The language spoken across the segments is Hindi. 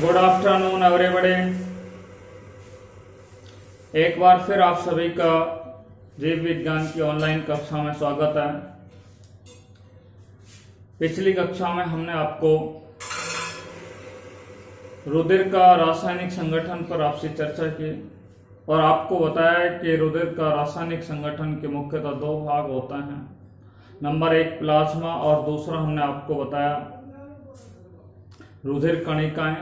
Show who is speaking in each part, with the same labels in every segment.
Speaker 1: Good afternoon everybody. एक बार फिर आप सभी का जीव विज्ञान की ऑनलाइन कक्षा में स्वागत है। पिछली कक्षा में हमने आपको रुधिर का रासायनिक संगठन पर आपसे चर्चा की और आपको बताया कि रुधिर का रासायनिक संगठन के मुख्यतः दो भाग होते हैं। नंबर एक प्लाज्मा और दूसरा हमने आपको बताया रुधिर कणिकाएं।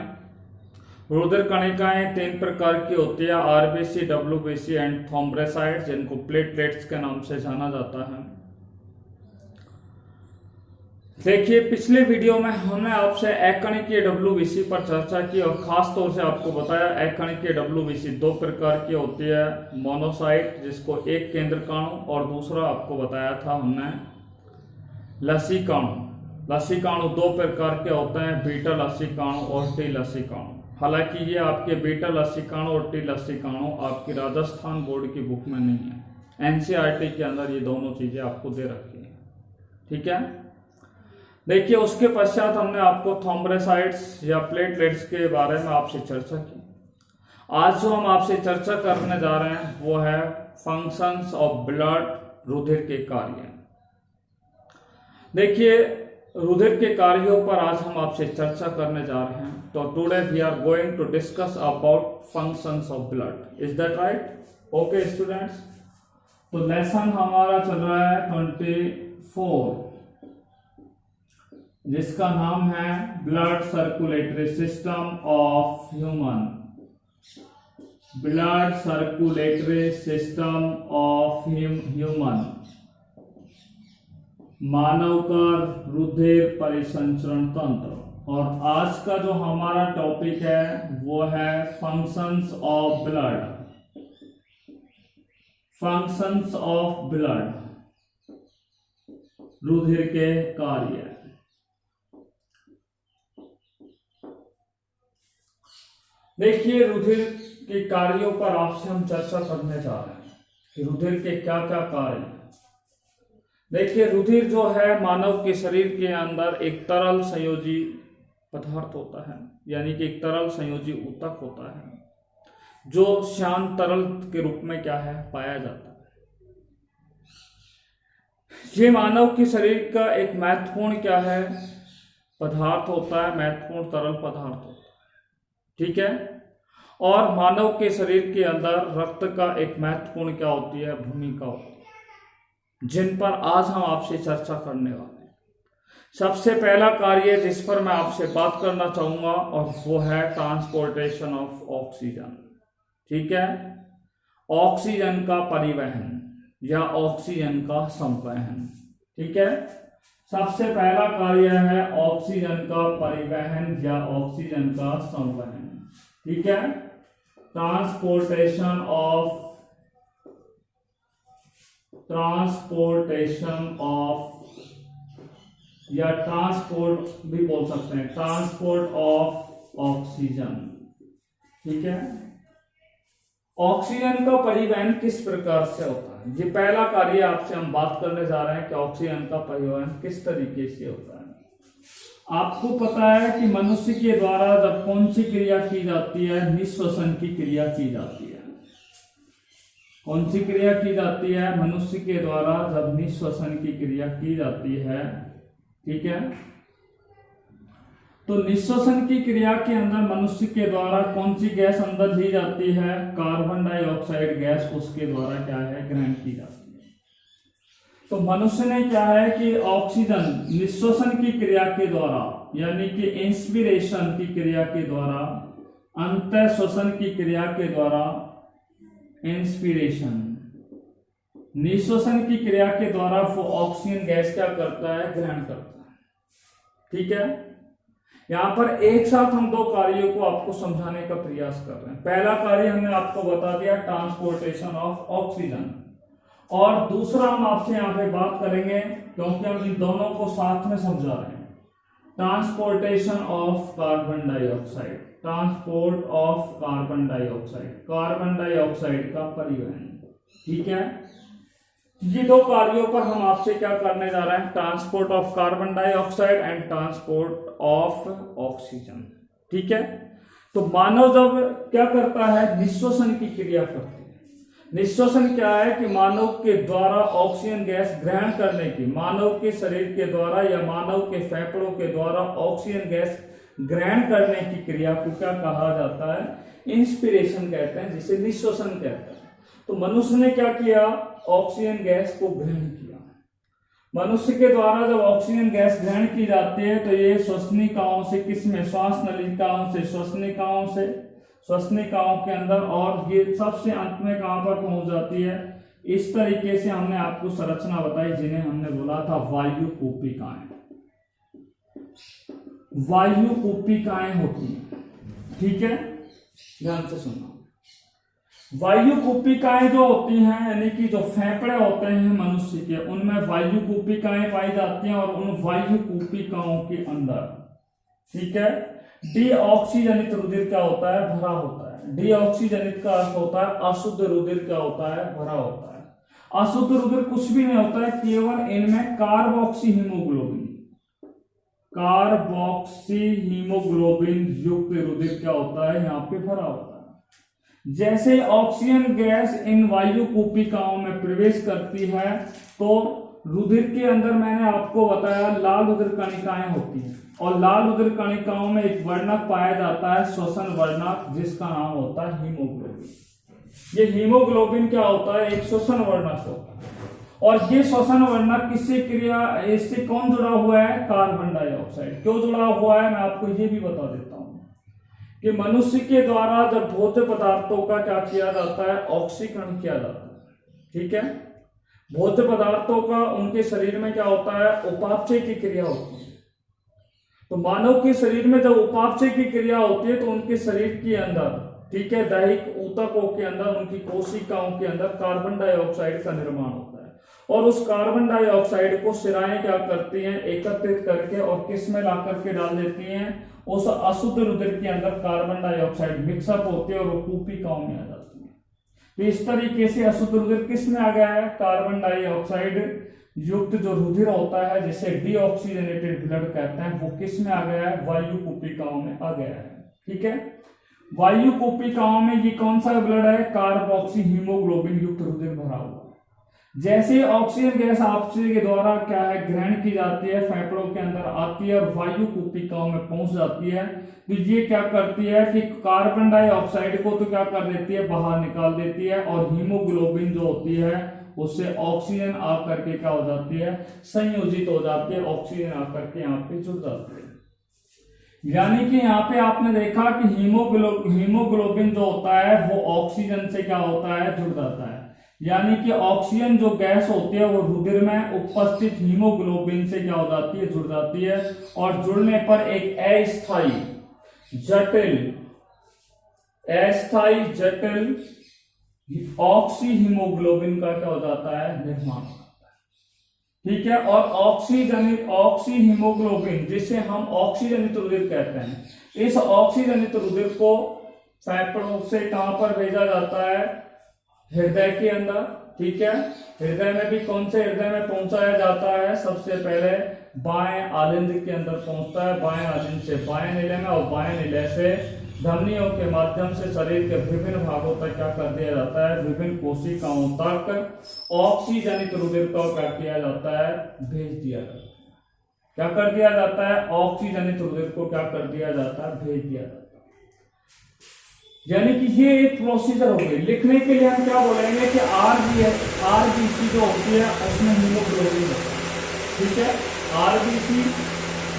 Speaker 1: रुधिर कणिकाएं तीन प्रकार की होती है, आरबीसी, डब्ल्यूबीसी एंड थ्रोम्बोसाइट्स, जिनको प्लेटलेट्स के नाम से जाना जाता है। देखिए, पिछले वीडियो में हमने आपसे एककणिकीय डब्ल्यूबीसी पर चर्चा की और खास तौर से आपको बताया एककणिकीय डब्ल्यूबीसी दो प्रकार की होती है, मोनोसाइट जिसको एक केंद्रकाणु और दूसरा आपको बताया था हमने लसीकाणु। लसीकाणु दो प्रकार के होते हैं, बीटा लसीकाणु और टी लसीकाणु। हालांकि ये आपके बीटा लसीकाणु और टी लसीकाणु आपकी राजस्थान बोर्ड की बुक में नहीं है, एनसीईआरटी के अंदर ये दोनों चीजें आपको दे रखी है। ठीक है, देखिए उसके पश्चात हमने आपको थ्रोम्बोसाइट्स या प्लेटलेट्स के बारे में आपसे चर्चा की। आज जो हम आपसे चर्चा करने जा रहे हैं वो है फंक्शंस ऑफ ब्लड, रुधिर के कार्य। देखिए, रुधिर के कार्यों पर आज हम आपसे चर्चा करने जा रहे हैं। तो today we are going to discuss about functions of blood. Is that right? Okay students, तो लेसन हमारा चल रहा है 24, जिसका नाम है blood circulatory system of human. Blood circulatory system of human, मानव का रुधिर परिसंचरण तंत्र। और आज का जो हमारा टॉपिक है वो है functions of blood. Functions of blood, रुधिर के कार्य। देखिए, रुधिर के कार्यों पर आपसे हम चर्चा करने जा रहे हैं कि रुधिर के क्या क्या कार्य हैं। देखिए, रुधिर जो है मानव के शरीर के अंदर एक तरल संयोजी पदार्थ होता है, यानी कि एक तरल संयोजी ऊतक होता है जो शांत तरल के रूप में क्या है पाया जाता है। ये मानव के शरीर का एक महत्वपूर्ण क्या है पदार्थ होता है, महत्वपूर्ण तरल पदार्थ होता है। ठीक है, और मानव के शरीर के अंदर रक्त का एक महत्वपूर्ण क्या होती है भूमिका होती है, जिन पर आज हम आपसे चर्चा करने वाले हैं। सबसे पहला कार्य जिस पर मैं आपसे बात करना चाहूंगा और वो है ट्रांसपोर्टेशन ऑफ ऑक्सीजन। ठीक है, ऑक्सीजन का परिवहन या ऑक्सीजन का संवहन। ठीक है, सबसे पहला कार्य है ऑक्सीजन का परिवहन या ऑक्सीजन का संवहन। ठीक है, ट्रांसपोर्टेशन ऑफ या ट्रांसपोर्ट भी बोल सकते हैं, ट्रांसपोर्ट ऑफ ऑक्सीजन। ठीक है, ऑक्सीजन का परिवहन किस प्रकार से होता है, ये पहला कार्य आपसे हम बात करने जा रहे हैं कि ऑक्सीजन का परिवहन किस तरीके से होता है। आपको पता है कि मनुष्य के द्वारा जब कौन सी क्रिया की जाती है, निःश्वसन की क्रिया की जाती है। कौन सी क्रिया की जाती है? मनुष्य के द्वारा जब निःश्वसन की क्रिया की जाती है। ठीक है, तो निःश्वसन की क्रिया के अंदर मनुष्य के द्वारा कौन सी गैस अंदर ली जाती है? कार्बन डाइऑक्साइड गैस उसके द्वारा क्या है ग्रहण की जाती है। तो मनुष्य ने क्या है कि ऑक्सीजन निःश्वसन की क्रिया के द्वारा, यानी कि इंस्पिरेशन की क्रिया के द्वारा, अंतःश्वसन की क्रिया के द्वारा, इंस्पिरेशन, निःश्वसन की क्रिया के द्वारा वो ऑक्सीजन गैस क्या करता है ग्रहण करता है। ठीक है, यहां पर एक साथ हम दो कार्यों को आपको समझाने का प्रयास कर रहे हैं। पहला कार्य हमने आपको बता दिया ट्रांसपोर्टेशन ऑफ ऑक्सीजन, और दूसरा हम आपसे यहाँ पे बात करेंगे क्योंकि हम इन दोनों को साथ में समझा रहे हैं, transportation of carbon dioxide. Transport of carbon dioxide, carbon dioxide का परिवहन। ठीक है, ये दो कार्यों पर हम आपसे क्या करने जा रहे हैं, transport of carbon dioxide and transport of oxygen. ठीक है, तो मानव जब क्या करता है, निश्वसन की क्रिया करता है। निश्वसन क्या है कि मानव के द्वारा ऑक्सीजन गैस ग्रहण करने की, मानव के शरीर के द्वारा या मानव के फेफड़ों के द्वारा ऑक्सीजन गैस ग्रहण करने की क्रिया को क्या कहा जाता है, इंस्पिरेशन कहते हैं, जिसे निश्वसन कहते हैं। तो मनुष्य ने क्या किया, ऑक्सीजन गैस को ग्रहण किया। मनुष्य के द्वारा जब ऑक्सीजन गैस ग्रहण की जाती है तो ये श्वसनिकाओं से, किसमें, श्वास नलिकाओं से, श्वसनिकाओं से, श्वसनिकाओं के अंदर, और ये सबसे अंत में कहां पर पहुंच जाती है, इस तरीके से हमने आपको संरचना बताई, जिन्हें हमने बोला था वायु कूपिकाएं। वायु कूपिकाएं होती हैं, ठीक है, ध्यान से सुनना। वायु कूपिकाएं जो होती हैं, यानी कि जो फेफड़े होते हैं मनुष्य के, उनमें वायु कूपिकाएं पाई जाती हैं, और उन वायु कूपिकाओं के अंदर, ठीक है, डीऑक्सीजनित रुधिर क्या होता है, भरा होता है। डीऑक्सीजनित का अर्थ होता है अशुद्ध रुधिर क्या होता है, भरा होता है। अशुद्ध रुधिर कुछ भी नहीं होता है, केवल इनमें कार्बोक्सी हीमोग्लोबिन, कार्बोक्सी हीमोग्लोबिन युक्त रुधिर क्या होता है, यहाँ पे भरा होता है। जैसे ऑक्सीजन गैस इन वायु कूपिकाओं में प्रवेश करती है तो रुधिर के अंदर, मैंने आपको बताया, लाल रुधिर कणिकाएं होती हैं, और लाल रुधिर कणिकाओं में एक वर्णक पाया जाता है, श्वसन वर्णक, जिसका नाम होता है हीमोग्लोबिन। ये हीमोग्लोबिन क्या होता है, एक श्वसन वर्णक होता है। और ये श्वसन वर्णक किससे क्रिया, इससे कौन जुड़ा हुआ है, कार्बन डाइऑक्साइड। क्यों जुड़ा हुआ है, मैं आपको ये भी बता देता हूं कि मनुष्य के द्वारा जब भोज्य पदार्थों का क्या किया जाता है, ऑक्सीकरण किया जाता है, ठीक है। भोज्य पदार्थों का उनके शरीर में क्या होता है, उपापचय की क्रिया होती है। तो मानव के शरीर में जब उपापचय की क्रिया होती है तो उनके शरीर के अंदर, ठीक है, दैहिक ऊतकों के अंदर, उनकी कोशिकाओं के अंदर कार्बन डाइऑक्साइड का निर्माण होता है, और उस कार्बन डाइऑक्साइड को शिराएं क्या करती हैं, एकत्रित करके और किस में ला करके डाल देती हैं, उस अशुद्ध रुधिर के अंदर कार्बन डाइऑक्साइड मिक्सअप होती है और वो कूपिकाओं में आ जाती है। तो इस तरीके से अशुद्ध रुधिर किस में आ गया है, कार्बन डाइऑक्साइड युक्त जो रुधिर होता है, जिसे डीऑक्सीजनेटेड ब्लड कहते हैं, वो किस में आ गया है, वायु कूपिकाओं में आ गया है, ठीक है। वायु कूपिकाओं में ये कौन सा ब्लड है, कार्बोक्सी हीमोग्लोबिन युक्त रुधिर भरा हुआ। जैसे ऑक्सीजन गैस आपसे के द्वारा क्या है, ग्रहण की जाती है, फेफड़ों के अंदर आती है और वायु कूपिकाओं में पहुंच जाती है, तो ये क्या करती है कि कार्बन डाइऑक्साइड को तो क्या कर देती है, बाहर निकाल देती है, और हीमोग्लोबिन जो होती है उससे ऑक्सीजन आकर के क्या हो जाती है, संयोजित हो जाती है, ऑक्सीजन आकर के यहाँ पे जुड़ जाती है। यानी कि यहाँ पे आपने देखा कि हीमोग्लोबिन जो होता है वो ऑक्सीजन से क्या होता है, जुड़ जाता है। यानी कि ऑक्सीजन जो गैस होती है वो रुधिर में उपस्थित हीमोग्लोबिन से क्या हो जाती है, जुड़ जाती है, और जुड़ने पर एक अस्थायी जटिल ऑक्सी हीमोग्लोबिन का क्या हो जाता है, निर्माण होता है, ठीक है। और ऑक्सी हीमोग्लोबिन, जिसे हम ऑक्सीजनित रुधिर कहते हैं, इस ऑक्सीजनित रुधिर को फेफड़ों से कहां पर भेजा जाता है, हृदय के अंदर, ठीक है। हृदय में भी कौन से हृदय में पहुंचाया जाता है, सबसे पहले बाएं आलिंद के अंदर पहुंचता है, बाएं आलिंद से बाएं निलय में, और बाएं निलय से धमनियों के माध्यम से शरीर के विभिन्न भागों तक क्या कर दिया जाता है, विभिन्न कोशिकाओं तक ऑक्सीजनित रुधिर को क्या किया जाता है, भेज दिया जाता है। क्या कर दिया जाता है, ऑक्सीजनित रुधिर को क्या कर दिया जाता है, भेज दिया जाता है। यानी कि ये एक प्रोसीजर हो गई। लिखने के लिए हम क्या बोलेंगे कि आरबीसी जो होती है उसमें हीमोग्लोबिन होता है, ठीक है। आरबीसी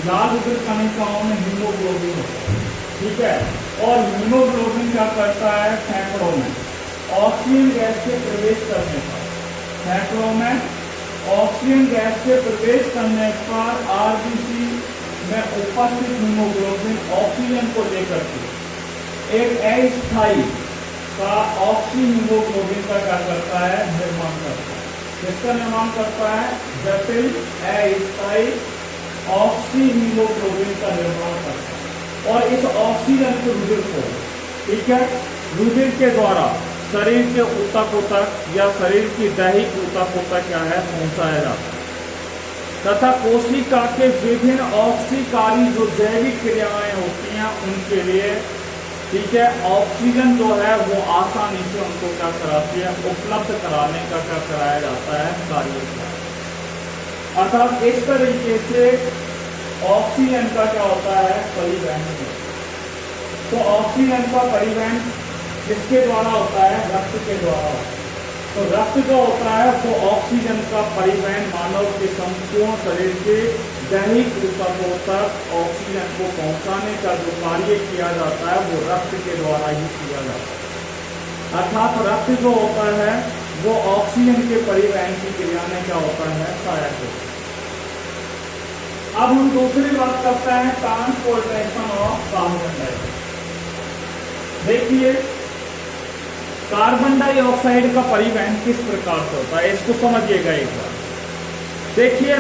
Speaker 1: लाल रुधिर कणिकाओं में हीमोग्लोबिन होता है, ठीक है। और हीमोग्लोबिन क्या करता है, फेफड़ों में ऑक्सीजन गैस के प्रवेश करने पर, फेफड़ों में ऑक्सीजन गैस के प्रवेश करने पर आरबीसी में उपस्थित हीमोग्लोबिन ऑक्सीजन को लेकर के एक अस्थायी का ऑक्सी हीमोग्लोबिन का क्या करता है, निर्माण करता है। किसका निर्माण करता है, जटिल अस्थायी ऑक्सी हीमोग्लोबिन का निर्माण करता है। और इस ऑक्सीजन के रुधिर को, ठीक है, रुधिर के द्वारा शरीर के ऊतकों तक या शरीर की दैहिक ऊतकों तक क्या है, पहुंचाया जाता है, तथा कोशिका के विभिन्न ऑक्सीकारी जो जैविक क्रियाएं होती हैं उनके लिए ठीक है, ऑक्सीजन जो है वो आसानी से उनको क्या कराती है, उपलब्ध कराने का क्या कराया जाता है, कार्य किया। अर्थात इस तरीके से ऑक्सीजन का क्या होता है, परिवहन। तो ऑक्सीजन का परिवहन किसके द्वारा होता है, रक्त के द्वारा। तो रक्त जो होता है वो ऑक्सीजन का परिवहन मानव के संपूर्ण शरीर के दैहिक ऊतकों तक ऑक्सीजन को पहुंचाने का जो कार्य किया जाता है वो रक्त के द्वारा ही किया जाता है। अर्थात रक्त जो होता है वो ऑक्सीजन के परिवहन की क्रिया में क्या होता है, सहायक होता है। अब हम दूसरी बात करते हैं, ट्रांसपोर्टेशन ऑफ कार्बन डाइऑक्साइड। देखिए, कार्बन डाइऑक्साइड का परिवहन किस प्रकार से होता है, इसको समझिएगा एक बार। देखिए,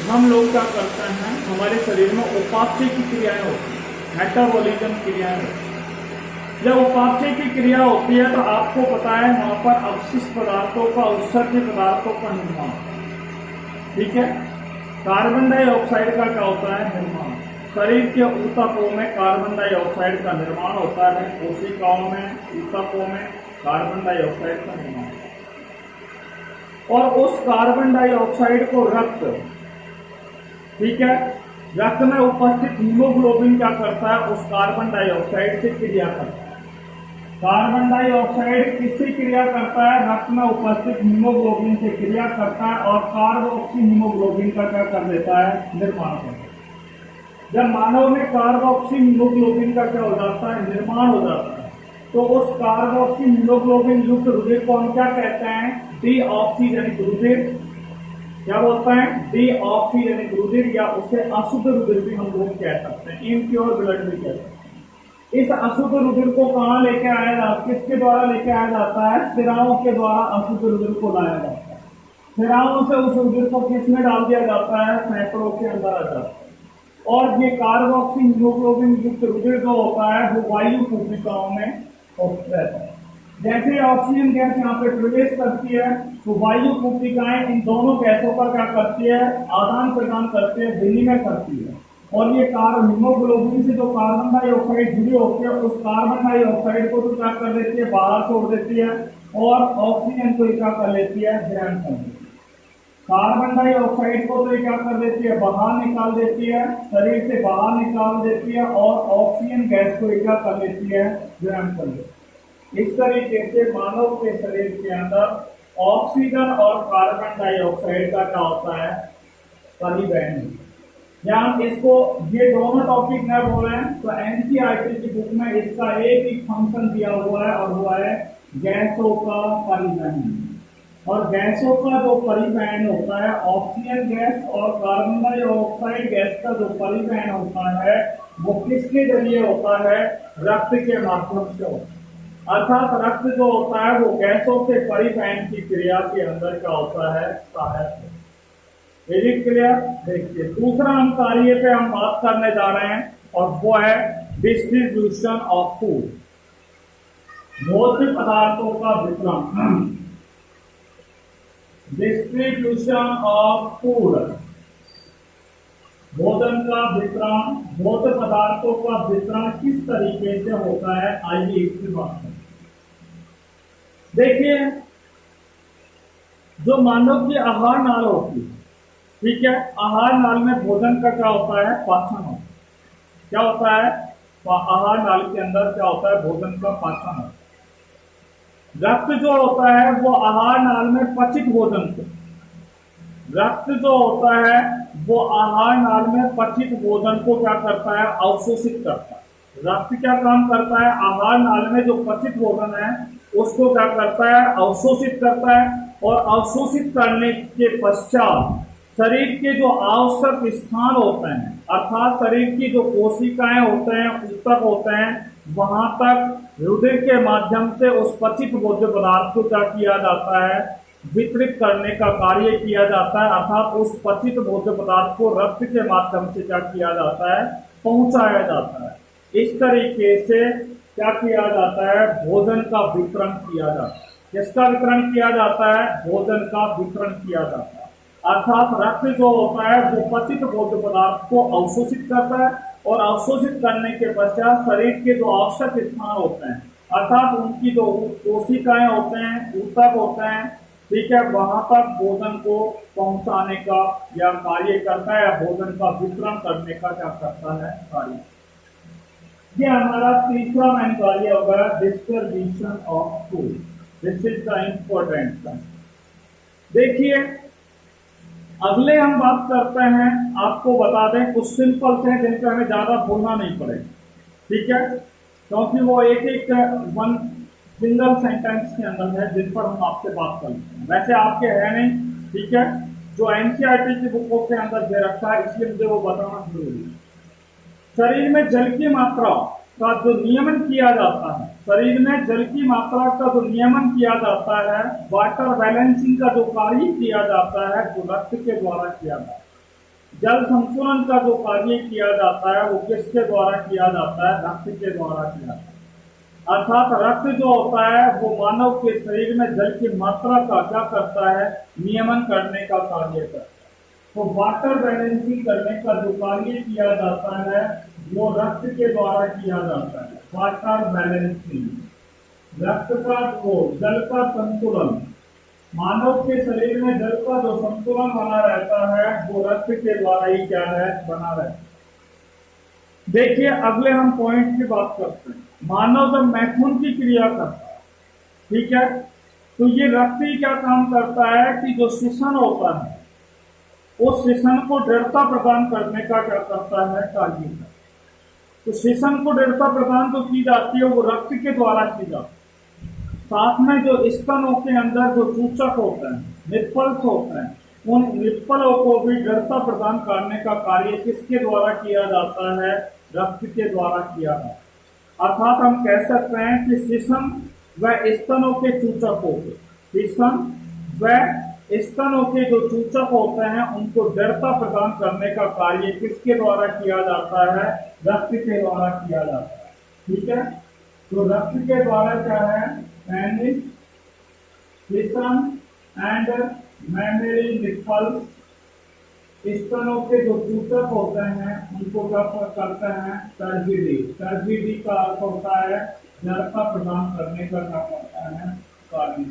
Speaker 1: हम लोग क्या करते हैं, हमारे शरीर में उपापचय की क्रियाएं होती हैं, मेटाबॉलिज्म क्रियाएं होती हैं। जब उपापचय की क्रिया होती है तो आपको पता है वहां पर अवशिष्ट पदार्थों का, उत्सर्ज्य पदार्थों का निर्माण, ठीक है। कार्बन डाइऑक्साइड का क्या होता है, निर्माण। शरीर के ऊतकों में कार्बन डाइऑक्साइड का निर्माण होता है, कोशिकाओं में, ऊतकों में कार्बन डाइऑक्साइड का निर्माण, और उस कार्बन डाइऑक्साइड को रक्त, ठीक है, रक्त में उपस्थित हीमोग्लोबिन क्या करता है, उस कार्बन डाइऑक्साइड से क्रिया करता है। कार्बन डाइऑक्साइड किससे क्रिया करता है, रक्त में उपस्थित हीमोग्लोबिन से क्रिया करता है और कार्बोक्सी हीमोग्लोबिन का क्या कर देता है, निर्माण करता है। जब मानव में कार्बोक्सी हीमोग्लोबिन का क्या हो जाता है, निर्माण हो जाता है, तो उस कार्बोक्सी हीमोग्लोबिन युक्त रुधिर को हम क्या कहते हैं, डीऑक्सीजनिक रुधिर। क्या बोलते हैं, डीऑक्सीजनिक रुधिर, या उसे अशुद्ध रुधिर भी हम लोग कह सकते हैं, इम्प्योर ब्लड भी कहते हैं। इस अशुद्ध रुधिर को कहाँ लेके आया जाता है, किसके द्वारा लेके आया जाता है, सिराओं के द्वारा अशुद्ध रुधिर को लाया जाता है। सिराओं से उस रुधिर को किसमें डाल दिया जाता है, फेफड़ों के अंदर आ जाता है। और ये कार्बोक्सी हीमोग्लोबिन युक्त रुधिर जो होता है वो वायु कोशिकाओं में रहता है। जैसे ऑक्सीजन गैस यहाँ पे प्रवेश करती है तो वायु कोशिकाएं इन दोनों गैसों का क्या करती है, आदान प्रदान करती है, विनिमय करती है, और ये हीमोग्लोबिन से जो कार्बन डाइऑक्साइड जुड़ी होती है उस कार्बन डाइऑक्साइड को तो क्या कर देती है, बाहर छोड़ देती है, और ऑक्सीजन को क्या कर लेती है, ग्रहण कर लेती है। कार्बन डाइऑक्साइड को तो क्या कर देती है, बाहर निकाल देती है, शरीर से बाहर निकाल देती है, और ऑक्सीजन गैस को क्या कर लेती है, ग्रहण कर लेती है। इस तरीके से मानव के शरीर के अंदर ऑक्सीजन और कार्बन डाइऑक्साइड का क्या होता है, परिवहन। यहाँ इसको ये दोनों टॉपिक न बोले तो एनसीईआरटी की बुक में इसका एक ही फंक्शन दिया हुआ है, और वो है गैसों का परिवहन। और गैसों का जो परिवहन होता है, ऑक्सीजन गैस और कार्बन डाइऑक्साइड गैस का जो परिवहन होता है वो किसके जरिए होता है, रक्त के माध्यम से होता है। अर्थात रक्त जो होता है वो गैसों के परिवहन की क्रिया के अंदर क्या होता है, सहायक है। क्लियर। देखिए, दूसरा हम कार्य पे हम बात करने जा रहे हैं और वो है डिस्ट्रीब्यूशन ऑफ फूड, भोज्य पदार्थों का वितरण। डिस्ट्रीब्यूशन ऑफ फूड, भोजन का वितरण, भोज्य पदार्थों का वितरण किस तरीके से होता है, आइए इसकी बात करें। देखिए, जो मानव की आहार नाल होती है, ठीक है, आहार नाल में भोजन का क्या होता है, पाचन होता है। क्या होता है, आहार नाल के अंदर क्या होता है, भोजन का पाचन होता है। रक्त जो होता है वो आहार नाल में पचित भोजन को, रक्त जो होता है वो आहार नाल में पचित भोजन को क्या करता है, अवशोषित करता है। रक्त क्या काम करता है, आहार नाल में जो पचित भोजन है उसको क्या करता है, अवशोषित करता है, और अवशोषित करने के पश्चात शरीर के जो आवश्यक स्थान होते हैं, अर्थात शरीर की जो कोशिकाएं होते हैं, ऊतक होते हैं, वहां तक रुधिर के माध्यम से उस पचित भोज्य पदार्थ को क्या किया जाता है, वितरित करने का कार्य किया जाता है। अर्थात उस पचित भोज्य पदार्थ को रक्त के माध्यम से क्या किया जाता है, पहुंचाया जाता है। इस तरीके से क्या किया जाता है, भोजन का वितरण किया जाता है। किसका वितरण किया जाता है, भोजन का वितरण किया जाता है। अर्थात रक्त जो होता है वो पतित भोज्य पदार्थ को अवशोषित करता है और अवशोषित करने के पश्चात शरीर के जो आवश्यक स्थान होते हैं अर्थात उनकी जो कोशिकाएं होते हैं ऊतक होते हैं, ठीक है, वहां तक भोजन को पहुंचाने का या कार्य करता है या भोजन का वितरण करने का क्या करता है कार्य। ये हमारा तीसरा मेन कार्य होगा distribution of food. This is the important. देखिए अगले हम बात करते हैं, आपको बता दें कुछ सिंपल से जिन पर हमें ज्यादा बोलना नहीं पड़ेगा, ठीक है, क्योंकि वो एक एक वन सिंगल सेंटेंस के अंदर है जिन पर हम आपसे बात कर लेते हैं। वैसे आपके है नहीं, ठीक है, जो एनसीईआरटी की बुकों के अंदर दे रखा है, इसलिए मुझे वो बताना जरूरी है। शरीर में जल की मात्रा का जो नियमन किया जाता है, शरीर में जल की मात्रा का जो नियमन किया जाता है, वाटर बैलेंसिंग का जो कार्य किया जाता है वो रक्त के द्वारा किया जाता है। जल संतुलन का जो कार्य किया जाता है वो किसके द्वारा किया जाता है? रक्त के द्वारा किया जाता है। अर्थात रक्त जो होता है वो मानव के शरीर में जल की मात्रा का क्या करता है? नियमन करने का कार्य करता है। तो वाटर बैलेंसिंग करने का जो कार्य किया जाता है वो रक्त के द्वारा किया जाता है। वाटर बैलेंसिंग, रक्त का जो जल का संतुलन, मानव के शरीर में जल का जो संतुलन बना रहता है वो रक्त के द्वारा ही क्या है? बना रहता है। देखिए अगले हम पॉइंट की बात करते हैं। मानव जब मैथुन की क्रिया करता है, ठीक है, तो ये रक्त ही क्या काम करता है कि जो श्वसन होता है उस श्वसन को दृढ़ता प्रदान करने का क्या करता है? कार्य करता है। तो श्वसन को दृढ़ता प्रदान तो की जाती है वो रक्त के द्वारा की जाती है। साथ में जो स्तनों के अंदर जो चूचक होते हैं, निप्पल्स होते हैं, उन निप्पलों को भी दृढ़ता प्रदान करने का कार्य किसके द्वारा किया जाता है? रक्त के द्वारा किया जाता है। अर्थात हम कह सकते हैं कि श्वसन व स्तनों के चूचकों के, श्वसन व स्तनों के जो चूचक होते हैं उनको दृढ़ता प्रदान करने का कार्य किसके द्वारा किया जाता है? रक्त के द्वारा किया जाता है, ठीक है। तो रक्त के द्वारा क्या है? पेनिस, श्वसन एंड मैमरी निप्पल्स, स्तनों के जो चूचक होते हैं उनको क्या करते हैं? टर्जिडी। टर्जिडी का अर्थ होता है दृढ़ता प्रदान करने का क्या करता है? कार्य।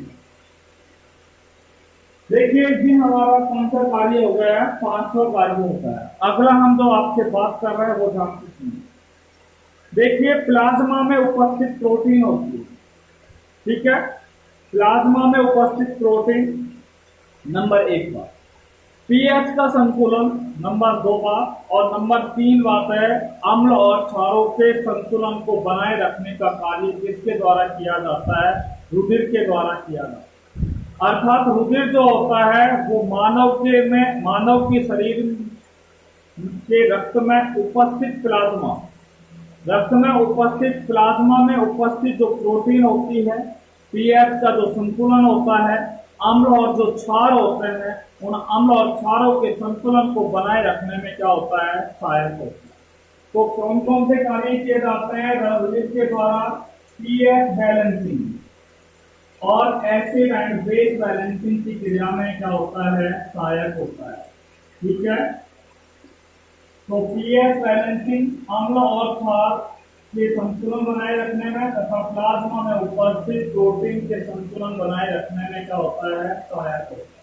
Speaker 1: देखिए जी हमारा कौन सा कार्य हो गया है? 5वां कार्य होता है। अगला हम जो आपसे बात कर रहे हैं वो ध्यान से सुनिए। देखिए प्लाज्मा में उपस्थित प्रोटीन होती है, ठीक है, प्लाज्मा में उपस्थित प्रोटीन नंबर 1 बात, पीएच का संतुलन नंबर 2 बात, और नंबर 3 बात है अम्ल और क्षारों के संतुलन को बनाए रखने का कार्य किसके द्वारा किया जाता है? रुधिर के द्वारा किया जाता है। अर्थात रुधिर जो होता है वो मानव के शरीर के रक्त में उपस्थित प्लाज्मा, रक्त में उपस्थित प्लाज्मा में उपस्थित जो प्रोटीन होती है, पीएच का जो संतुलन होता है, अम्ल और जो क्षार होते हैं, उन अम्ल और क्षारों के संतुलन को बनाए रखने में क्या होता है? सहायक होता है। तो कौन कौन से कार्य किए जाते हैं रुधिर के द्वारा? पीएच बैलेंसिंग और एसिड एंड बेस बैलेंसिंग की क्रिया में क्या होता है? सहायक होता है, ठीक है। तो पीएच बैलेंसिंग, अम्ल और क्षार के संतुलन बनाए रखने में तथा प्लाज्मा में उपस्थित प्रोटीन के संतुलन बनाए रखने में क्या होता है? सहायक होता है।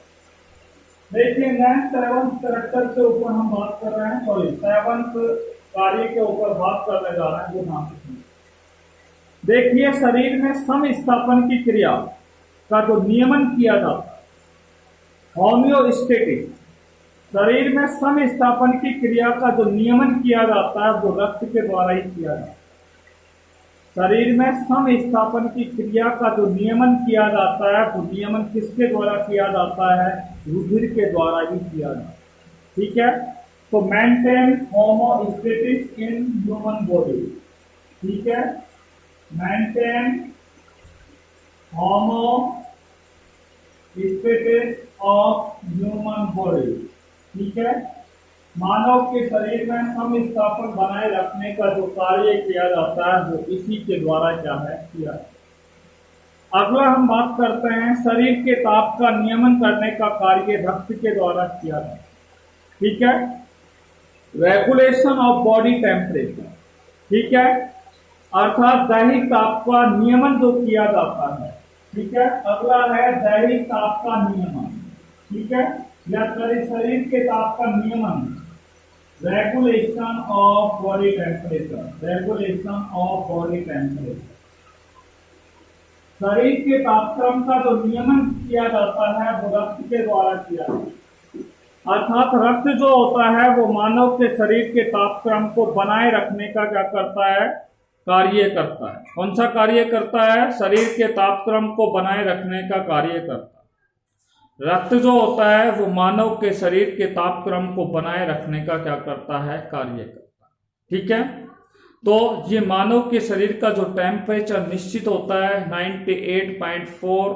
Speaker 1: देखिए नेक्स्ट 7th कैरेक्टर के ऊपर हम बात कर रहे हैं, सॉरी 7th कार्य के ऊपर बात करने जा रहे हैं, वो ध्यान से सुनिए। देखिए शरीर में समस्थापन की क्रिया का जो नियमन किया जाता है, होम्योस्टेटिस, शरीर में समस्थापन की क्रिया का जो नियमन किया जाता है वो रक्त के द्वारा ही किया जाता है। शरीर में समस्थापन की क्रिया का जो नियमन किया जाता है वो नियमन किसके द्वारा किया जाता है? रुधिर के द्वारा ही किया जाता है, ठीक है। तो maintain homeostasis in human body, ठीक है, maintain homeostasis of human body, ठीक है। मानव के शरीर में समस्थापन बनाए रखने का जो कार्य किया जाता है वो इसी के द्वारा क्या है? किया जाता है। अगला हम बात करते हैं शरीर के ताप का नियमन करने का कार्य रक्त के द्वारा किया जाता है। ठीक है, रेगुलेशन ऑफ बॉडी टेम्परेचर। ठीक है, अर्थात दैहिक ताप का नियमन जो किया जाता है। ठीक है, अगला है दैहिक ताप का नियमन। ठीक है, या शरीर के ताप का नियमन, regulation of body temperature. Regulation of body temperature, शरीर के तापक्रम का जो नियमन किया जाता है वो रक्त के द्वारा किया जाता है। अर्थात रक्त जो होता है वो मानव के शरीर के तापक्रम को बनाए रखने का क्या करता है, कार्य करता है। कौन सा कार्य करता है? शरीर के तापक्रम को बनाए रखने का कार्य करता है। रक्त जो होता है वो मानव के शरीर के तापक्रम को बनाए रखने का क्या करता है, कार्य करता है। ठीक है, तो ये मानव के शरीर का जो टेम्परेचर निश्चित होता है 98.4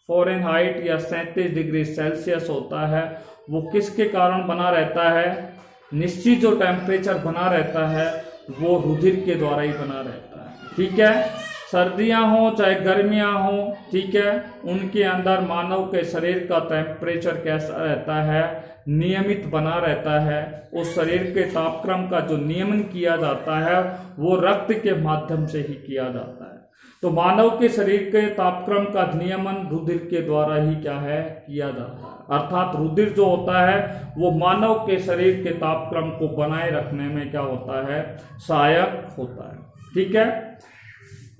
Speaker 1: फ़ारेनहाइट या 37 डिग्री सेल्सियस होता है, वो किसके कारण बना रहता है? निश्चित जो टेम्परेचर बना रहता है वो रुधिर के द्वारा ही बना रहता है। ठीक है, सर्दियां हो चाहे गर्मियां हो, ठीक है, उनके अंदर मानव के शरीर का टेम्परेचर कैसा रहता है, नियमित बना रहता है। उस शरीर के तापक्रम का जो नियमन किया जाता है वो रक्त के माध्यम से ही किया जाता है। तो मानव के शरीर के तापक्रम का नियमन रुधिर के द्वारा ही क्या है, किया जाता है। अर्थात रुधिर जो होता है वो मानव के शरीर के तापक्रम को बनाए रखने में क्या होता है, सहायक होता है। ठीक है,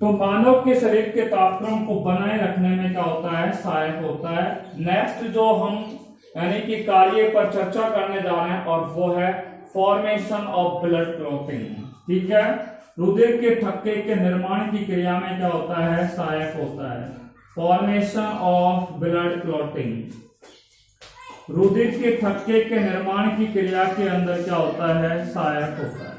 Speaker 1: तो मानव के शरीर के तापक्रम को बनाए रखने में क्या होता है, सहायक होता है। नेक्स्ट जो हम यानी कि कार्य पर चर्चा करने जा रहे हैं और वो है फॉर्मेशन ऑफ ब्लड क्लॉटिंग। ठीक है, रुधिर के थक्के के निर्माण की क्रिया में क्या होता है, सहायक होता है। फॉर्मेशन ऑफ ब्लड क्लॉटिंग, रुधिर के थक्के के निर्माण की क्रिया के अंदर क्या होता है, सहायक होता है।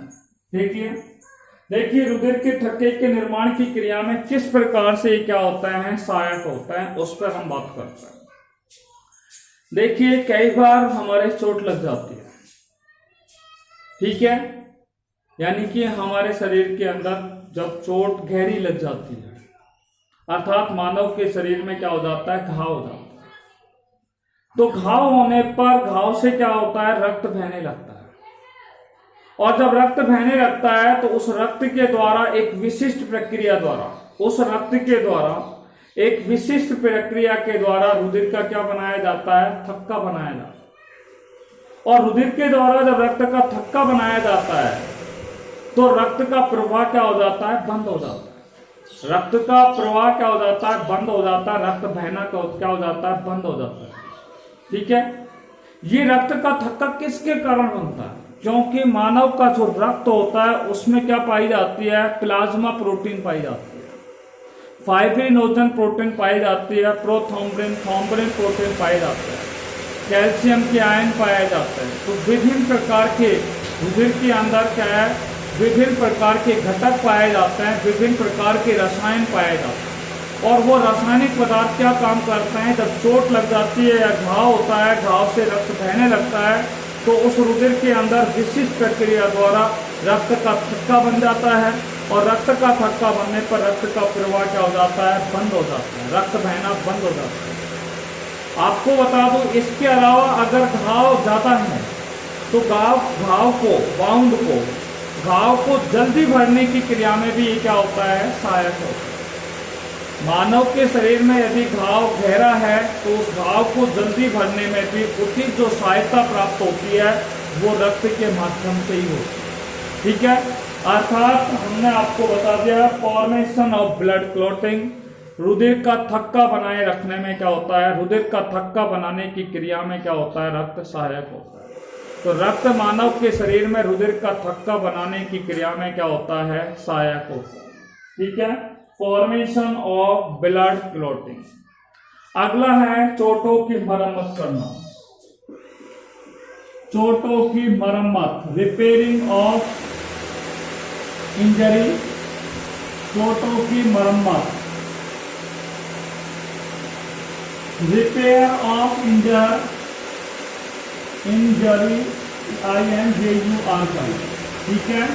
Speaker 1: देखिए रुधिर के थक्के के निर्माण की क्रिया में किस प्रकार से क्या होता है, सहायक होता है, उस पर हम बात करते हैं। देखिए कई बार हमारे चोट लग जाती है, ठीक है, यानी कि हमारे शरीर के अंदर जब चोट गहरी लग जाती है, अर्थात मानव के शरीर में क्या हो जाता है, घाव हो जाता है। तो घाव होने पर घाव से क्या होता है, रक्त बहने लगता है। और जब रक्त बहने लगता है तो उस रक्त के द्वारा एक विशिष्ट प्रक्रिया द्वारा, उस रक्त के द्वारा एक विशिष्ट प्रक्रिया के द्वारा रुधिर का क्या बनाया जाता है, थक्का बनाया जाता है। और रुधिर के द्वारा जब रक्त का थक्का बनाया जाता है तो रक्त का प्रवाह क्या हो जाता है, बंद हो जाता है। रक्त का प्रवाह क्या हो जाता है, बंद हो जाता है। रक्त बहना क्या हो जाता है, बंद हो जाता है। ठीक है, ये रक्त का थक्का किसके कारण बनता है? क्योंकि मानव का जो रक्त होता है उसमें क्या पाई जाती है, प्लाज्मा प्रोटीन पाई जाती है, फाइब्रिनोजन प्रोटीन पाई जाती है, प्रोथ्रोम्बिन थ्रोम्बिन प्रोटीन पाए जाते हैं, कैल्शियम के आयन पाए जाते हैं। तो विभिन्न प्रकार के रुधिर के अंदर क्या है, विभिन्न प्रकार के घटक पाए जाते हैं, विभिन्न प्रकार के रसायन पाए जाते हैं। और वो रासायनिक पदार्थ क्या काम करते हैं, जब चोट लग जाती है या घाव होता है, घाव से रक्त बहने लगता है, तो उस रुधिर के अंदर विशिष्ट प्रक्रिया द्वारा रक्त का थक्का बन जाता है। और रक्त का थक्का बनने पर रक्त का प्रवाह क्या हो जाता है, बंद हो जाता है, रक्त बहना बंद हो जाता है। आपको बता दूं, इसके अलावा अगर घाव ज़्यादा है तो घाव को जल्दी भरने की क्रिया में भी ये क्या होता है, सहायक होता है। मानव के शरीर में यदि घाव गहरा है तो उस घाव को जल्दी भरने में भी उचित जो सहायता प्राप्त होती है वो रक्त के माध्यम से ही होती है। ठीक है, अर्थात हमने आपको बता दिया फॉर्मेशन ऑफ ब्लड क्लॉटिंग, रुधिर का थक्का बनाए रखने में क्या होता है, रुधिर का थक्का बनाने की क्रिया में क्या होता है, रक्त सहायक होता है। तो रक्त मानव के शरीर में रुधिर का थक्का बनाने की क्रिया में क्या होता है, सहायक होता है। ठीक है, फॉर्मेशन ऑफ ब्लड क्लॉटिंग। अगला है चोटों की मरम्मत करना, चोटों की मरम्मत, रिपेयरिंग ऑफ इंजरी, चोटों की मरम्मत, रिपेयर ऑफ इंजरी, INJURY। ठीक है,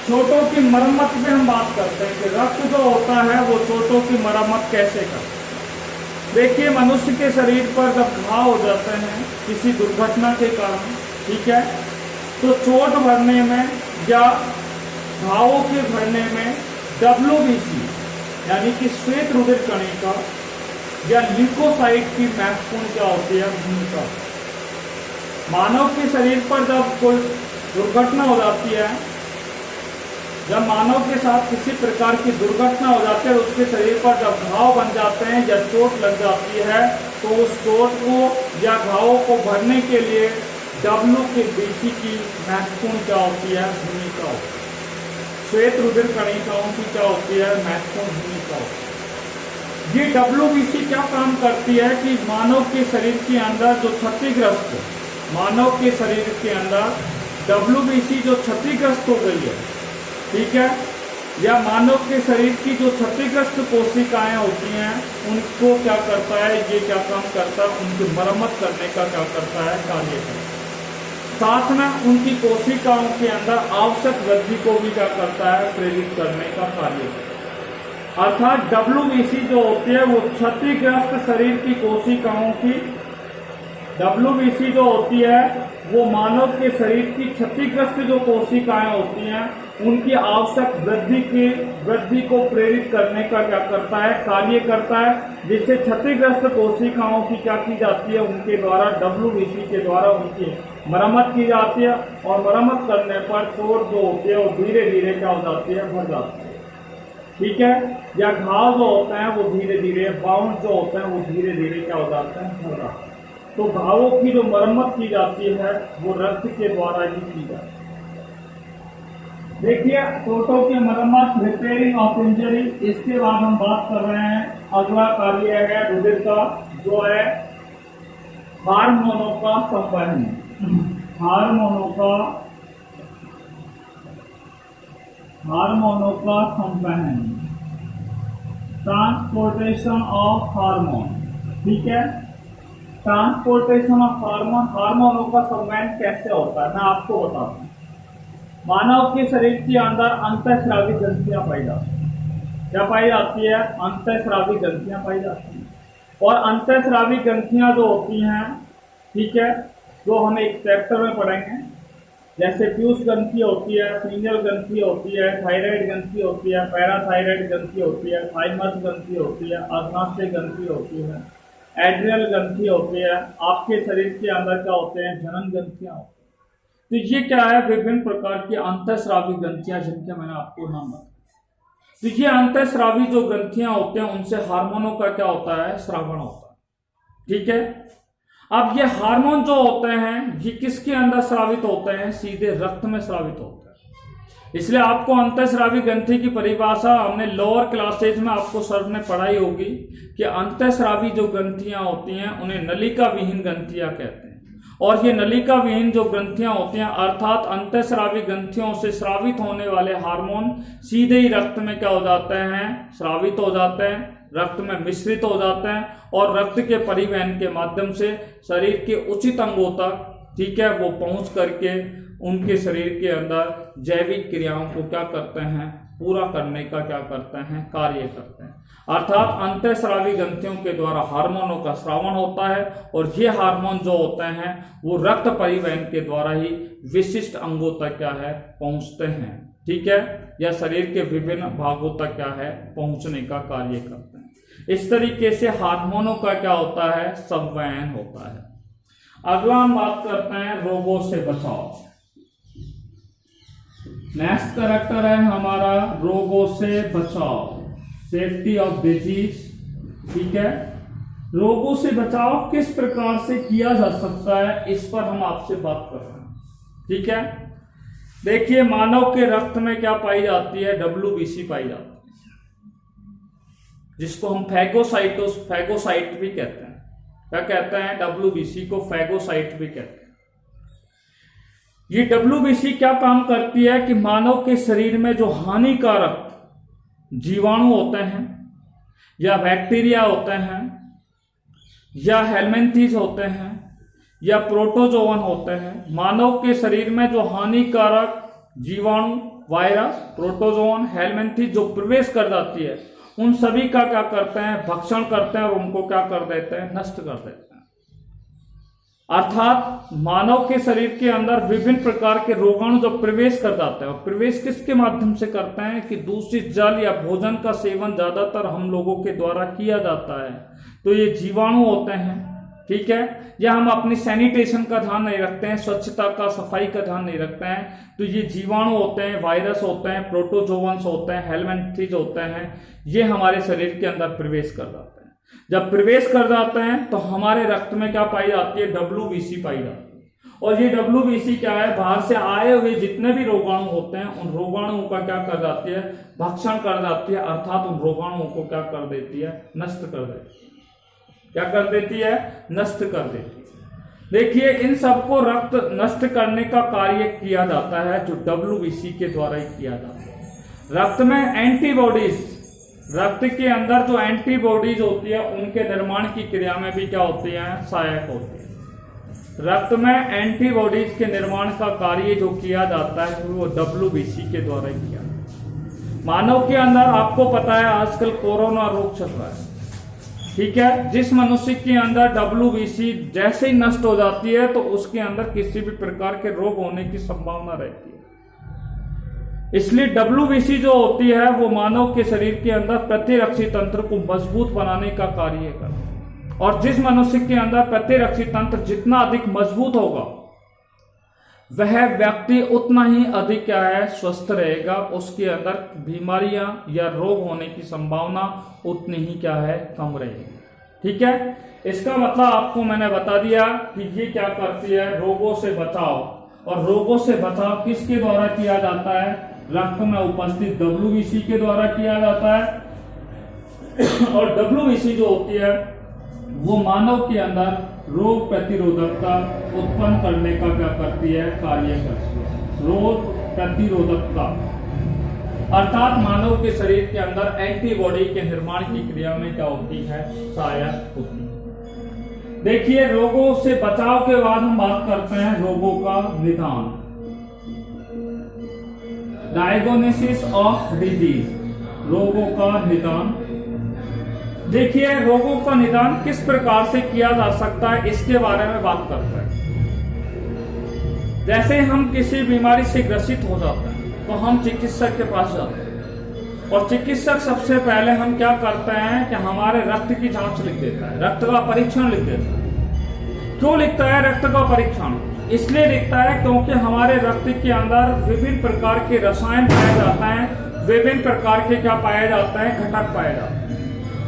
Speaker 1: चोटों की मरम्मत पे हम बात करते हैं कि रक्त जो होता है वो चोटों की मरम्मत कैसे करता है। देखिए, मनुष्य के शरीर पर जब घाव हो जाते हैं किसी दुर्घटना के कारण, ठीक है, तो चोट भरने में या घावों के भरने में WBC यानी कि श्वेत रुधिर कणिका या ल्यूकोसाइट की महत्वपूर्ण क्या होती है भूमिका। मानव के शरीर पर जब कोई दुर्घटना हो जाती है, जब मानव के साथ किसी प्रकार की दुर्घटना हो जाती है, उसके शरीर पर जब घाव बन जाते हैं या चोट लग जाती है, तो उस चोट को या घावों को भरने के लिए WBC की महत्वपूर्ण क्या होती है भूमिका होती है। श्वेत रुधिर कणिकाओं की क्या होती है महत्वपूर्ण भूमिका होती है। ये WBC क्या काम करती है कि मानव के शरीर के अंदर जो क्षतिग्रस्त, मानव के शरीर के अंदर WBC जो क्षतिग्रस्त हो गई है, ठीक है, या मानव के शरीर की जो क्षतिग्रस्त कोशिकाएं होती हैं उनको क्या करता है, ये क्या काम करता है, उनकी मरम्मत करने का क्या करता है कार्य करता है। साथ में उनकी कोशिकाओं के अंदर आवश्यक वृद्धि को भी क्या करता है प्रेरित करने का कार्य करता है। अर्थात WBC जो होती है वो क्षतिग्रस्त शरीर की कोशिकाओं की, WBC जो होती है वो मानव के शरीर की क्षतिग्रस्त जो कोशिकाएं होती हैं उनकी आवश्यक वृद्धि को प्रेरित करने का क्या करता है कार्य करता है, जिससे क्षतिग्रस्त कोशिकाओं की क्या की जाती है, उनके द्वारा WBC के द्वारा उनकी मरम्मत की जाती है। और मरम्मत करने पर चोट जो होती है वो धीरे धीरे क्या हो जाती है भर जाती है, ठीक है, या घाव जो होते हैं वो धीरे धीरे, बाउंड जो होते हैं वो धीरे धीरे क्या हो जाते हैं भर जाते हैं। तो घावों की जो मरम्मत की जाती है वो रक्त के द्वारा ही की जाती है। देखिए, चोटों की मरम्मत, रिपेयरिंग ऑफ इंजरी। इसके बाद हम बात कर रहे हैं, अगला कार्य है रुधिर का, जो है हार्मोनों का संवहन। हार्मोनों का संवहन, ट्रांसपोर्टेशन ऑफ हार्मोन, ठीक है। ट्रांसपोर्टेशन ऑफ हार्मोन, हार्मोनों का संवहन कैसे होता है मैं आपको बताता हूँ। मानव के शरीर के अंदर अंतःस्रावी ग्रंथियां पाई जाती हैं। क्या पाई जाती है? अंतःस्रावी ग्रंथियां पाई जाती हैं। और अंतःस्रावी ग्रंथियां जो होती हैं, ठीक है, जो हम एक चैप्टर में पढ़ेंगे, जैसे प्यूस ग्रंथि होती है, पीनियल ग्रंथि होती है, थायराइड ग्रंथि होती है, पैराथायराइड ग्रंथि होती है, थाइमस ग्रंथि होती है, अग्नाशय ग्रंथि होती है, एड्रियल ग्रंथि होती है। आपके शरीर के अंदर क्या होते हैं? जनन ग्रंथियां होती हैं। तो ये क्या है? विभिन्न प्रकार की अंतःस्रावी ग्रंथियां, जिनके मैंने आपको नाम बताया। तो ये अंतःस्रावी जो ग्रंथियां होते हैं उनसे हार्मोनों का क्या होता है? स्रावण होता है, ठीक है। अब ये हार्मोन जो होते हैं ये किसके अंदर स्रावित होते हैं? सीधे रक्त में स्रावित होते हैं। इसलिए आपको अंतःस्रावी ग्रंथि की परिभाषा हमने लोअर क्लासेज में आपको सर ने पढ़ाई होगी कि अंतःस्रावी जो ग्रंथियां होती हैं उन्हें नलिका विहीन ग्रंथियां कहते हैं। और ये नलिका विहीन जो ग्रंथियां होती हैं, अर्थात अंतःस्रावी ग्रंथियों से स्रावित होने वाले हार्मोन सीधे ही रक्त में क्या हो जाते हैं? स्रावित हो जाते हैं, रक्त में मिश्रित हो जाते हैं और रक्त के परिवहन के माध्यम से शरीर के उचित अंगों तक, ठीक है, वो पहुंच करके उनके शरीर के अंदर जैविक क्रियाओं को क्या करते हैं? पूरा करने का क्या करते हैं? कार्य करते हैं। अर्थात अंतःस्रावी ग्रंथियों के द्वारा हार्मोनों का स्रावण होता है और ये हार्मोन जो होते हैं वो रक्त परिवहन के द्वारा ही विशिष्ट अंगों तक क्या है? पहुंचते हैं, ठीक है, या शरीर के विभिन्न भागों तक क्या है? पहुंचने का कार्य करते हैं। इस तरीके से हार्मोनों का क्या होता है? संवहन होता है। अगला हम बात करते हैं रोगों से बचाव। नेक्स्ट कैरेक्टर है हमारा रोगों से बचाव, सेफ्टी ऑफ डिजीज, ठीक है। रोगों से बचाव किस प्रकार से किया जा सकता है, इस पर हम आपसे बात कर रहे हैं, ठीक है। देखिए, मानव के रक्त में क्या पाई जाती है? WBC पाई जाती है, जिसको हम फैगोसाइट भी कहते हैं। क्या कहते हैं? WBC को फैगोसाइट भी कहते हैं। ये WBC क्या काम करती है कि मानव के शरीर में जो हानिकारक जीवाणु होते हैं या बैक्टीरिया होते हैं या हेलमिंथेस होते हैं या प्रोटोजोवन होते हैं, मानव के शरीर में जो हानिकारक जीवाणु, वायरस, प्रोटोजोन, हेलमिंथेस जो प्रवेश कर जाती है, उन सभी का क्या करते हैं, भक्षण करते हैं और उनको क्या कर देते हैं, नष्ट कर देते हैं। अर्थात मानव के शरीर के अंदर विभिन्न प्रकार के रोगाणु जब प्रवेश कर जाते हैं, और प्रवेश किसके माध्यम से करते हैं कि दूषित जल या भोजन का सेवन ज्यादातर हम लोगों के द्वारा किया जाता है, तो ये जीवाणु होते हैं, ठीक है, या हम अपनी सैनिटेशन का ध्यान नहीं रखते हैं, स्वच्छता का, सफाई का ध्यान नहीं रखते हैं, तो ये जीवाणु होते हैं, वायरस होते हैं, प्रोटोजोवंस होते हैं, हेलमिंथेस होते हैं, ये हमारे शरीर के अंदर प्रवेश कर जाते हैं। जब प्रवेश कर जाते हैं तो हमारे रक्त में क्या पाई जाती है, WBC पाई जाती है। और ये WBC क्या है, बाहर से आए हुए जितने भी रोगाणु होते हैं उन रोगाणुओं का क्या कर जाती है, भक्षण कर जाती है, अर्थात उन रोगाणुओं को क्या कर देती है, नष्ट कर देती है। क्या कर देती है, नष्ट कर देती है। देखिए इन सबको रक्त नष्ट करने का कार्य किया जाता है जो WBC के द्वारा ही किया जाता है। रक्त में एंटीबॉडीज, रक्त के अंदर जो एंटीबॉडीज होती है उनके निर्माण की क्रिया में भी क्या होती है, सहायक होती है। रक्त में एंटीबॉडीज के निर्माण का कार्य जो किया जाता है वो WBC के द्वारा ही किया जाता है। मानव के अंदर आपको पता है आजकल कोरोना रोग चल रहा है, ठीक है, जिस मनुष्य के अंदर WBC जैसे ही नष्ट हो जाती है तो उसके अंदर किसी भी प्रकार के रोग होने की संभावना रहती है। इसलिए WBC जो होती है वो मानव के शरीर के अंदर प्रतिरक्षी तंत्र को मजबूत बनाने का कार्य करती है, और जिस मनुष्य के अंदर प्रतिरक्षी तंत्र जितना अधिक मजबूत होगा वह व्यक्ति उतना ही अधिक क्या है, स्वस्थ रहेगा, उसके अंदर बीमारियां या रोग होने की संभावना उतनी ही क्या है, कम रहेगी। ठीक है, इसका मतलब आपको मैंने बता दिया कि ये क्या करती है, रोगों से बचाव। और रोगों से बचाव किसके द्वारा किया जाता है, रक्त में उपस्थित WBC के द्वारा किया जाता है। और WBC जो होती है वो मानव के अंदर रोग प्रतिरोधकता उत्पन्न करने का क्या करती है, कार्य करती है। रोग प्रतिरोधकता अर्थात मानव के शरीर के अंदर एंटीबॉडी के निर्माण की क्रिया में क्या होती है, सहायक होती है। देखिए रोगों से बचाव के बाद हम बात करते हैं रोगों का निदान, डायग्नोसिस ऑफ डिजीज, रोगों का निदान। देखिए रोगों का निदान किस प्रकार से किया जा सकता है इसके बारे में बात करते हैं। जैसे हम किसी बीमारी से ग्रसित हो जाते हैं तो हम चिकित्सक के पास जाते हैं, और चिकित्सक सबसे पहले हम क्या करते हैं कि हमारे रक्त की जांच लिख देता है, रक्त का परीक्षण लिख देता है। क्यों लिखता है रक्त का परीक्षण? इसलिए लिखता है क्योंकि हमारे रक्त के अंदर विभिन्न प्रकार के रसायन पाए जाते हैं, विभिन्न प्रकार के क्या पाए जाते हैं, घटक पाए जाते हैं।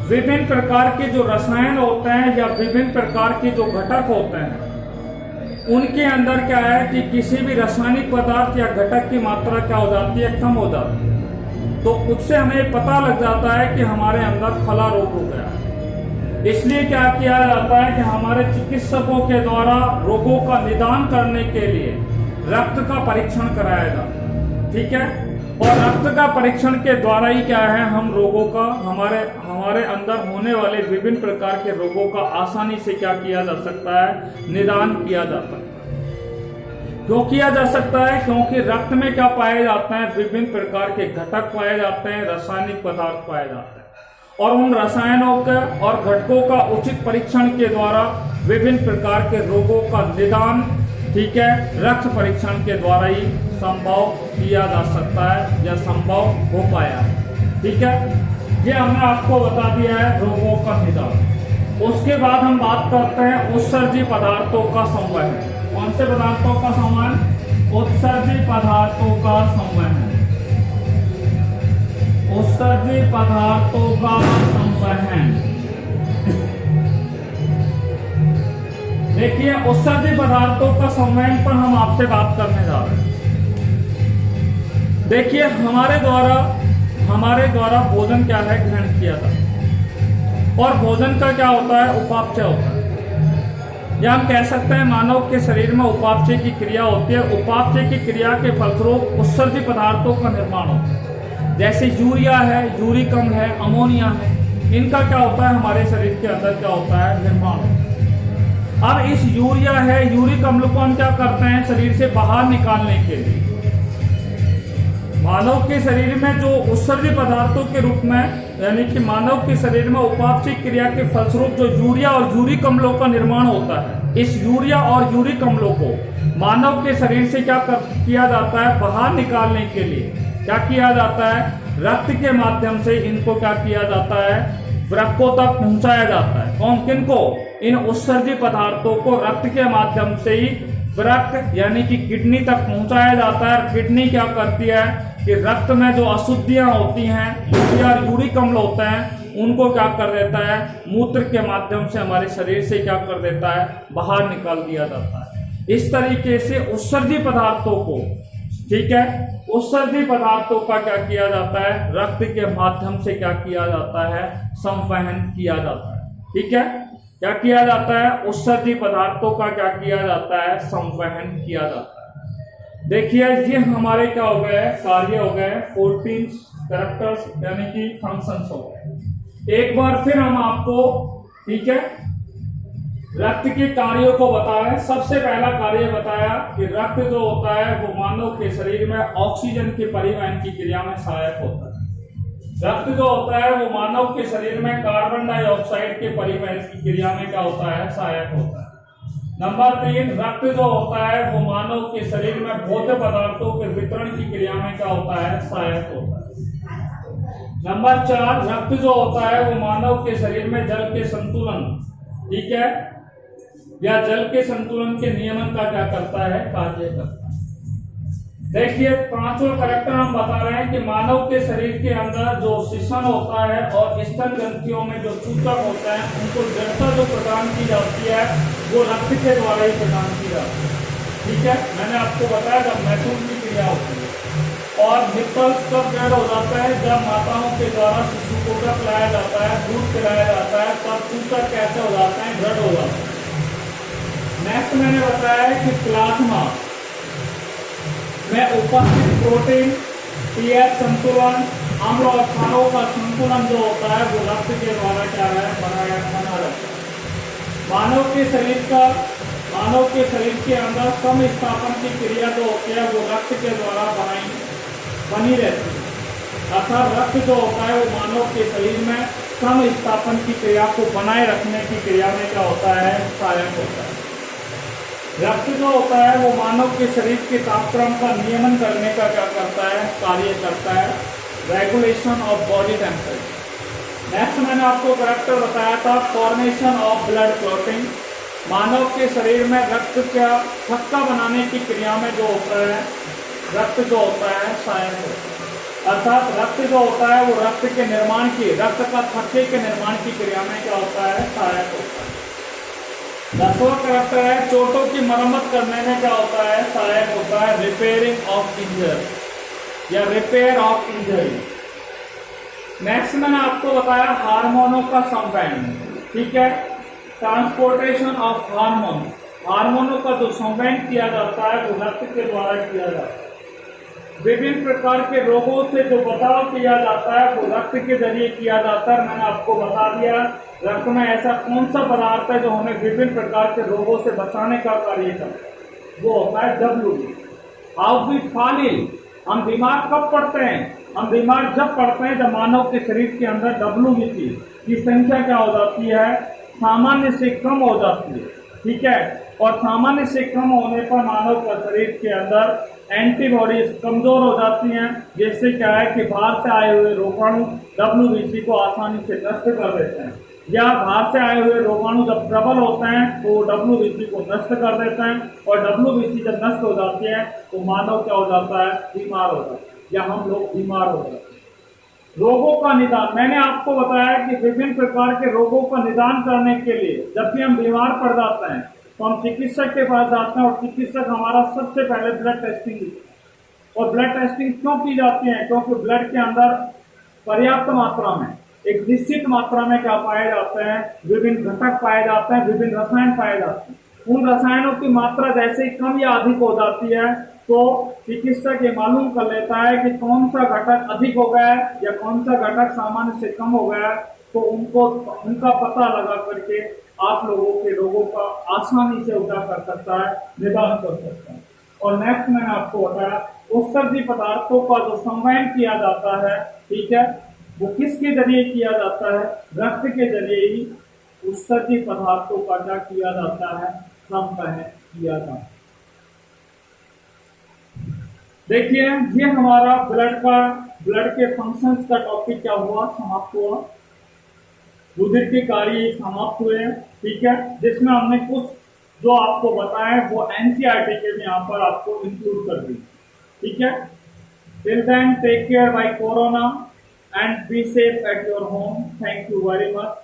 Speaker 1: विभिन्न प्रकार के जो रसायन होते हैं या विभिन्न प्रकार के जो घटक होते हैं उनके अंदर क्या है कि किसी भी रासायनिक पदार्थ या घटक की मात्रा क्या हो जाती है, कम हो जाती है, तो उससे हमें पता लग जाता है कि हमारे अंदर फला रोग हो गया है। इसलिए क्या किया जाता है कि हमारे चिकित्सकों के द्वारा रोगों का निदान करने के लिए रक्त का परीक्षण कराया जाता है। ठीक है, और रक्त का परीक्षण के द्वारा ही क्या है, हम रोगों का हमारे अंदर होने वाले विभिन्न प्रकार के रोगों का आसानी से क्या किया जा सकता है, निदान किया जा सकता है। क्यों किया जा सकता है? क्योंकि रक्त में क्या पाए जाते हैं, विभिन्न प्रकार के घटक पाए जाते हैं, रासायनिक पदार्थ पाए जाते हैं, और उन रसायनों का और घटकों का उचित परीक्षण के द्वारा विभिन्न प्रकार के रोगों का निदान, ठीक है, रक्त परीक्षण के द्वारा ही संभव किया जा सकता है या संभव हो पाया है। ठीक है, ये हमने आपको बता दिया है रोगों का निदान। उसके बाद हम बात करते हैं उत्सर्जी पदार्थों का संवहन। कौन से पदार्थों का संवहन? उत्सर्जी पदार्थों का संवहन। उत्सर्जी पदार्थों का संवहन। देखिए उत्सर्जी पदार्थों का संवहन पर हम आपसे बात करने जा रहे हैं। देखिए हमारे द्वारा भोजन क्या है, ग्रहण किया था, और भोजन का क्या होता है, उपापचय होता है, या हम कह सकते हैं मानव के शरीर में उपापचय की क्रिया होती है। उपापचय की क्रिया के फलस्वरूप उत्सर्जी पदार्थों का निर्माण होता है। जैसे यूरिया है, यूरिक अम्ल है, अमोनिया है, इनका क्या होता है, हमारे शरीर के अंदर क्या होता है, निर्माण होता है। अब इस यूरिया है, यूरिक अम्ल को हम क्या करते हैं, शरीर से बाहर निकालने के लिए मानव के शरीर में जो उत्सर्जी पदार्थों के रूप में, यानी कि मानव के शरीर में उपापचय क्रिया के फलस्वरूप जो यूरिया और यूरिक अम्लों का निर्माण होता है, इस यूरिया और यूरिक अम्लों को मानव के शरीर से किया जाता है, बाहर निकालने के लिए क्या किया जाता है, रक्त के माध्यम से इनको क्या किया जाता है, वृक्कों तक पहुंचाया जाता है। कौन किनको? इन उत्सर्जी पदार्थों को रक्त के माध्यम से ही वृक्क यानी कि किडनी तक पहुंचाया जाता है। किडनी क्या करती है कि रक्त में जो अशुद्धियां होती हैं, यूरिया और यूरिक अम्ल होते हैं, उनको क्या कर देता है, मूत्र के माध्यम से हमारे शरीर से क्या कर देता है, बाहर निकाल दिया जाता है। इस तरीके से उत्सर्जी पदार्थों को, ठीक है, उत्सर्जी पदार्थों का क्या किया जाता है, रक्त के माध्यम से क्या किया जाता है, संवहन किया जाता है। ठीक है, क्या किया जाता है, उत्सर्जी पदार्थों का क्या किया जाता है, संवहन किया जाता है। देखिए ये हमारे क्या हो गए, कार्य हो गए, 14 कैरेक्टर्स यानी कि फंक्शंस हो गए। एक बार फिर हम आपको, ठीक है, रक्त के कार्यों को बताएं। सबसे पहला कार्य बताया कि रक्त जो होता है वो मानव के शरीर में ऑक्सीजन के परिवहन की क्रिया में सहायक होता है। रक्त जो होता है वो मानव के शरीर में कार्बन डाइऑक्साइड के परिवहन की क्रिया में क्या होता है, सहायक होता है। नंबर 3, रक्त जो होता है वो मानव के शरीर में भोज्य पदार्थों के वितरण की क्रिया में क्या होता है, सहायक होता है। नंबर 4, रक्त जो होता है वो मानव के शरीर में जल के संतुलन, ठीक है, या जल के संतुलन के नियमन का क्या करता है, कार्य करता है। देखिए पांचों कैरेक्टर हम बता रहे हैं कि मानव के शरीर के अंदर जो शिशन होता है और स्तन ग्रंथियों में जो सूचक होता है, उनको जड़ता जो प्रदान की जाती है वो रक्त के द्वारा ही प्रदान की जाती है। ठीक है, मैंने आपको बताया जब मैथुन की क्रिया होती है। और निपल्स कब दृढ़ हो जाता है, जब माताओं के द्वारा शिशु को जब पिलाया जाता है, दूध पिलाया जाता है, तब सूचक कैसे हो जाते हैं, दृढ़ हो जाते हैं। नेक्स्ट मैंने बताया है कि प्लाज्मा में उपस्थित प्रोटीन, पीएच संतुलन, अम्ल और क्षारों का संतुलन जो होता है वो रक्त के द्वारा क्या है, बना रहता है। मानव के शरीर के अंदर समस्थापन की क्रिया जो होती है वो रक्त के द्वारा बनी रहती है। अर्थात रक्त जो होता है वो मानव के शरीर में समस्थापन की क्रिया को बनाए रखने की क्रिया में क्या होता है, सहायक होता है। रक्त जो होता है वो मानव के शरीर के तापक्रम का नियमन करने का क्या करता है, कार्य करता है, regulation of body temperature. Next मैंने आपको कैरेक्टर बताया था फॉर्मेशन ऑफ ब्लड क्लॉटिंग। मानव के शरीर में रक्त का थक्का बनाने की क्रिया में जो होता है, रक्त जो होता है सहायक होता है। अर्थात रक्त जो होता है वो रक्त के निर्माण की, रक्त का थक्के के निर्माण की क्रिया में क्या होता है, सहायक होता है। 10वां कैरेक्टर है चोटों की मरम्मत करने में क्या होता है, सहायक होता है, रिपेयरिंग ऑफ इंजरी या रिपेयर ऑफ इंजरी। नेक्स्ट मैंने आपको बताया हार्मोनों का संवहन, ठीक है, ट्रांसपोर्टेशन ऑफ हार्मोन। हार्मोनों का जो संवहन किया जाता है वो रक्त के द्वारा किया जाता है। विभिन्न प्रकार के रोगों से जो बचाव किया जाता है वो रक्त के जरिए किया जाता है। मैंने आपको बता दिया रक्त में ऐसा कौन सा पदार्थ है जो हमें विभिन्न प्रकार के रोगों से बचाने का कार्य करता है, वो होता है WBC। How we fall ill, हम बीमार कब पड़ते हैं, हम बीमार जब पड़ते हैं जब मानव के शरीर के अंदर WBC की संख्या क्या हो जाती है, सामान्य से कम हो जाती है। ठीक है, और सामान्य से कम होने पर मानव का शरीर के अंदर एंटीबॉडीज कमजोर हो जाती हैं, जिससे क्या है कि बाहर से आए हुए रोगाणु WBC को आसानी से नष्ट कर देते हैं, या बाहर से आए हुए रोगाणु जब प्रबल होते हैं तो WBC को नष्ट कर देते हैं, और WBC जब नष्ट हो जाती है तो मानव क्या हो जाता है, बीमार हो जाता है, या हम लोग बीमार हो जाते हैं। रोगों का निदान, मैंने आपको बताया कि विभिन्न प्रकार के रोगों का निदान करने के लिए जब भी हम बीमार पड़ जाते हैं तो हम चिकित्सक के पास जाते हैं, और चिकित्सक हमारा सबसे पहले ब्लड टेस्टिंग करते हैं। और ब्लड टेस्टिंग क्यों की जाती है, क्योंकि ब्लड के अंदर पर्याप्त मात्रा में, एक निश्चित मात्रा में क्या पाए जाते हैं, विभिन्न घटक पाए जाते हैं, विभिन्न रसायन पाए जाते हैं। उन रसायनों की मात्रा जैसे ही कम या अधिक हो जाती है तो चिकित्सक ये मालूम कर लेता है कि कौन सा घटक अधिक हो गया है या कौन सा घटक सामान्य से कम हो गया है, तो उनका पता लगा करके आप लोगों के रोगों का आसानी से उठा कर सकता है, निदान कर सकता है। और नेक्स्ट मैंने आपको बताया उत्सर्जी पदार्थों का जो संवहन किया जाता है, ठीक है, वो किसके जरिए किया जाता है? रक्त के जरिए ही उत्सर्जी पदार्थों का क्या किया जाता है? संवहन किया जाता है। देखिए, ये हमारा ब्लड के फंक्शंस का टॉपिक क्या हुआ? समाप्त हुआ। रुधिर के कार्य समाप्त हुए, ठीक है, जिसमें हमने कुछ जो आपको बताया वो एनसीईआरटी के में यहाँ पर आपको इंक्लूड कर दी, ठीक है। Till then take care bye corona and be safe at your home. Thank you very much.